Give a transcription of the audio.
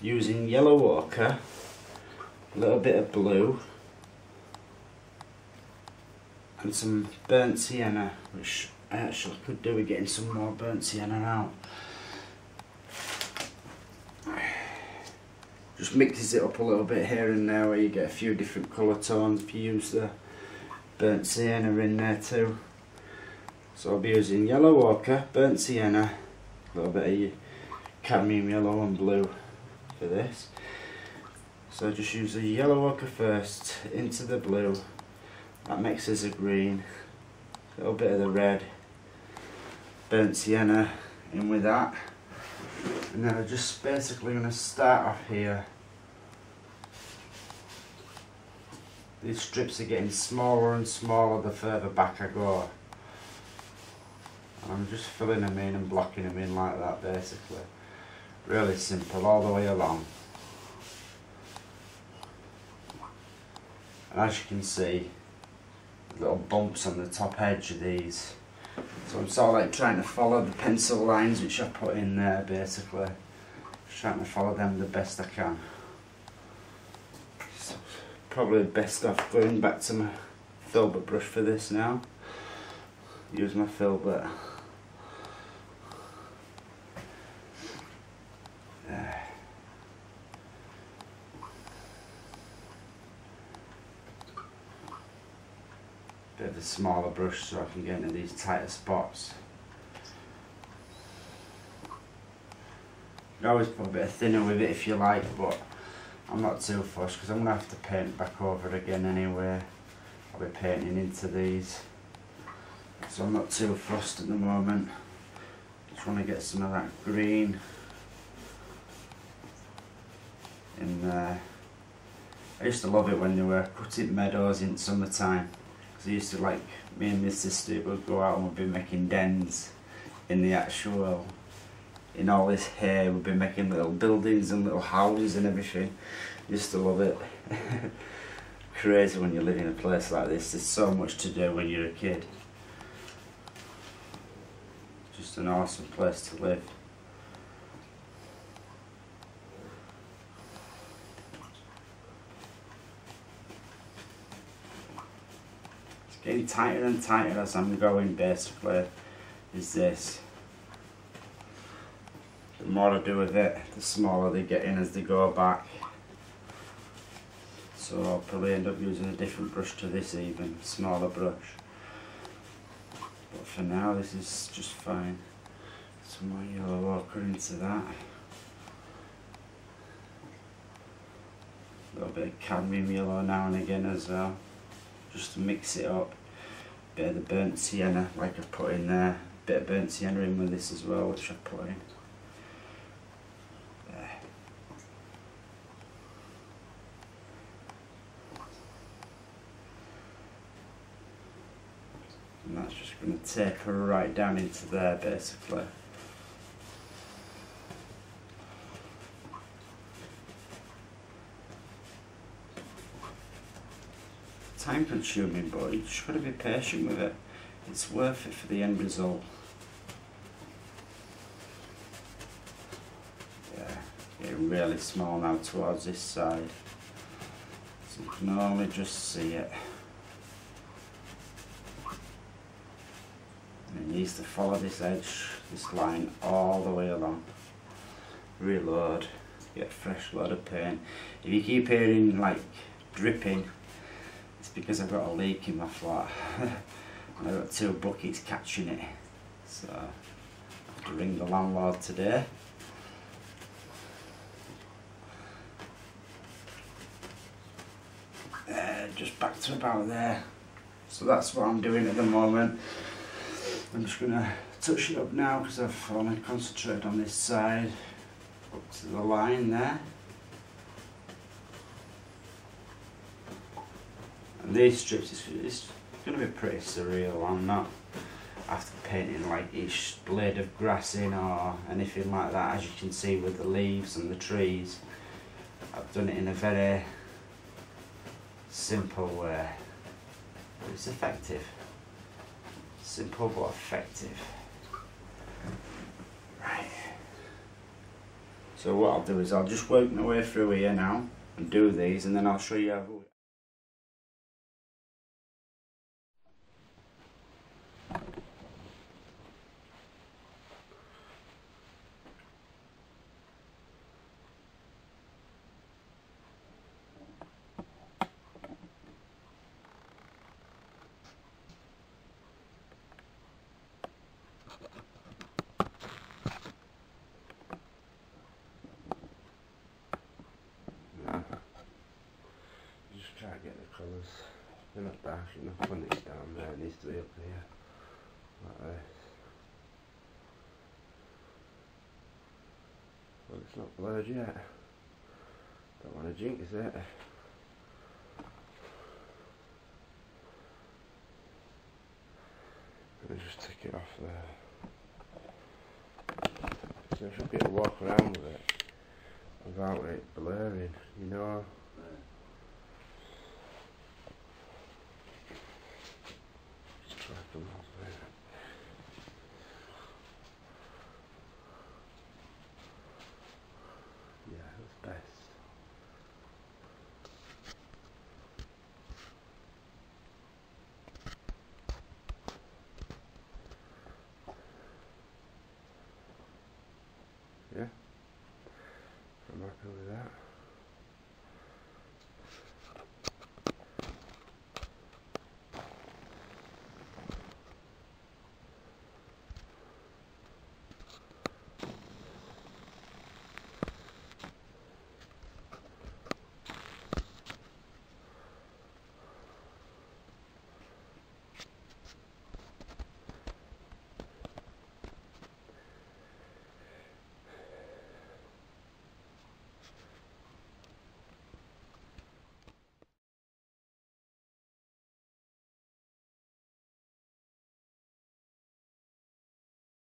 using yellow ochre, a little bit of blue and some burnt sienna, which I actually could do with getting some more burnt sienna out. Just mixes it up a little bit here and there where you get a few different colour tones if you use the burnt sienna in there too. So I'll be using yellow ochre, burnt sienna, a little bit of cadmium yellow and blue for this. So just use the yellow ochre first into the blue, that mixes the green, a little bit of the red, burnt sienna in with that, and then I'm just basically going to start off here. These strips are getting smaller and smaller the further back I go. And I'm just filling them in and blocking them in like that basically. Really simple all the way along. And as you can see, little bumps on the top edge of these. So I'm sort of like trying to follow the pencil lines which I put in there basically. Just trying to follow them the best I can. So probably best off going back to my filbert brush for this now. Use my filbert. There. Bit of a smaller brush so I can get into these tighter spots. You can always put a bit of thinner with it if you like, but I'm not too fussed because I'm going to have to paint back over again anyway. I'll be painting into these, so I'm not too fussed at the moment. Just want to get some of that green in there. I used to love it when they were cutting meadows in summertime. I used to, like, me and my sister would go out and we'd be making dens in the actual, in all this hay, we'd be making little buildings and little houses and everything. Used to love it. Crazy when you live in a place like this, there's so much to do when you're a kid. Just an awesome place to live. Getting tighter and tighter as I'm going basically, is this. The more I do with it, the smaller they get in as they go back. So I'll probably end up using a different brush to this even, smaller brush. But for now this is just fine. Some more yellow ochre into that. A little bit of cadmium yellow now and again as well. Just to mix it up. Bit of the burnt sienna like I put in there. Bit of burnt sienna in with this as well, which I put in. There. And that's just going to taper right down into there basically. Time consuming, but you just got to be patient with it. It's worth it for the end result. Yeah, getting really small now towards this side, so you can only just see it. And it needs to follow this edge, this line all the way along. Reload, get a fresh load of paint. If you keep hearing like dripping, it's because I've got a leak in my flat and I've got 2 buckets catching it, so I have to ring the landlord today. Just back to about there. So that's what I'm doing at the moment. I'm just going to touch it up now because I've only concentrated on this side up to the line there. And these strips, it's going to be pretty surreal. I'm not after painting like each blade of grass in or anything like that. As you can see with the leaves and the trees, I've done it in a very simple way. It's effective. Simple but effective. Right. So what I'll do is I'll just work my way through here now and do these, and then I'll show you how. Just try to get the colours. They're not dark enough when it's down there. It needs to be up here, like this. Well, it's not blurred yet. Don't want to jinx it. Let me just take it off there. So I should be able to walk around with it without it blurring, you know. Just try them off there. Yeah, that's best. Yeah, I'm happy with that.